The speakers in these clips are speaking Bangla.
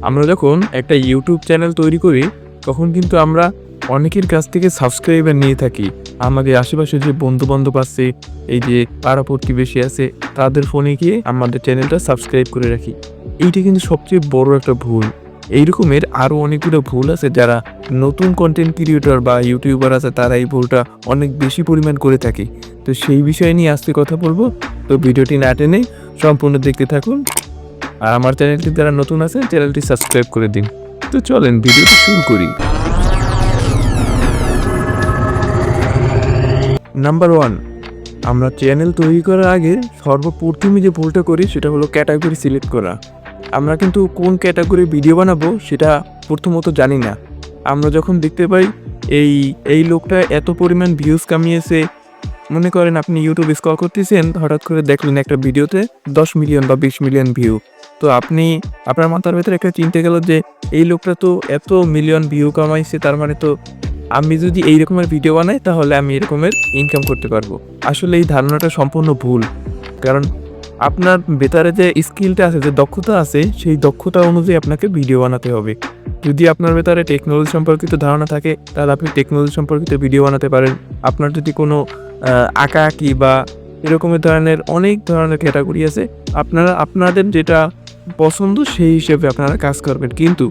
আমরা যখন একটা ইউটিউব চ্যানেল তৈরি করি তখন কিন্তু আমরা অনেকের কাছ থেকে সাবস্ক্রাইবার নিয়ে থাকি। আমাদের আশেপাশে যে বন্ধু-বান্ধব আছে, এই যে পাড়া প্রতিবেশী আছে, তাদের ফোনে গিয়ে আমাদের চ্যানেলটা সাবস্ক্রাইব করে রাখি। এইটা কিন্তু সবচেয়ে বড় একটা ভুল। এই রকমের আরও অনেকগুলো ভুল আছে যারা নতুন কন্টেন্ট ক্রিয়েটর বা ইউটিউবার আছে তারা এই ভুলটা অনেক বেশি পরিমাণ করে থাকে। তো সেই বিষয় নিয়ে আজকে কথা বলবো। তো ভিডিওটি না টেনে সম্পূর্ণ দেখতে থাকুন। আর আমার চ্যানেলটি যারা নতুন আছে চ্যানেলটি সাবস্ক্রাইব করে দিন। তো চলেন ভিডিওটি শুরু করি। নাম্বার 1, আমরা চ্যানেল তৈরি করার আগে সর্বপ্রথমে যে ভুলটা করি সেটা হলো ক্যাটাগরি সিলেক্ট করা। আমরা কিন্তু কোন ক্যাটাগরি ভিডিও বানাবো সেটা প্রথমত জানি না। আমরা যখন দেখতে পাই এই লোকটা এত পরিমাণ ভিউজ কামিয়েছে, মনে করেন আপনি ইউটিউব স্ক্রল করতেছেন, হঠাৎ করে দেখলেন একটা ভিডিওতে 10 মিলিয়ন বা 20 মিলিয়ন ভিউ। তো আপনার মাথার ভেতরে একটা চিন্তা গেল যে এই লোকটা তো এত মিলিয়ন ভিউ কামাইছে, তার মানে তো আমি যদি এই রকমের ভিডিও বানাই তাহলে আমি এরকমের ইনকাম করতে পারবো। আসলে এই ধারণাটা সম্পূর্ণ ভুল। কারণ আপনার ভেতরে যে স্কিলটা আছে, যে দক্ষতা আছে, সেই দক্ষতা অনুযায়ী আপনাকে ভিডিও বানাতে হবে। যদি আপনার ভেতরে টেকনোলজি সম্পর্কিত ধারণা থাকে তাহলে আপনি টেকনোলজি সম্পর্কিত ভিডিও বানাতে পারেন। আপনার যদি কোনো আঁকাআঁকি বা এরকমের ধরনের অনেক ধরনের ক্যাটাগরি আছে, আপনাদের যেটা পছন্দ সেই হিসেবে আপনারা কাজ করবেন। কিন্তু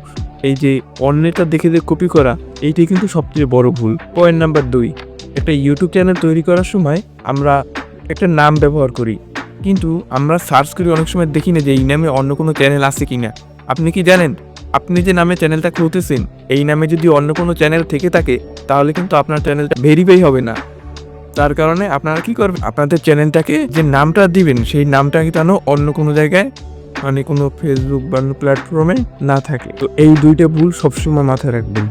এই যে অন্যেরটা দেখে যে কপি করা, এইটাই কিন্তু সবচেয়ে বড় ভুল। পয়েন্ট নাম্বার 2, একটা ইউটিউব চ্যানেল তৈরি করার সময় আমরা একটা নাম ব্যবহার করি, কিন্তু আমরা সার্চ করি অনেক সময় দেখি না যে এই নামে অন্য কোনো চ্যানেল আছে কিনা। আপনি কি জানেন, আপনি যে নামে চ্যানেলটা খুলতেছেন এই নামে যদি অন্য কোনো চ্যানেল থেকে থাকে তাহলে কিন্তু আপনার চ্যানেলটা ভেরিফাই হবে না। তার কারণে আপনারা কি করবেন, আপনাদের চ্যানেলটাকে যে নামটা দিবেন সেই নামটা যেন অন্য কোনো জায়গায়, মানে কোনো ফেসবুক বা অন্য প্ল্যাটফর্মে না থাকে। তো এই দুইটা ভুল সবসময় মাথায় রাখবেন।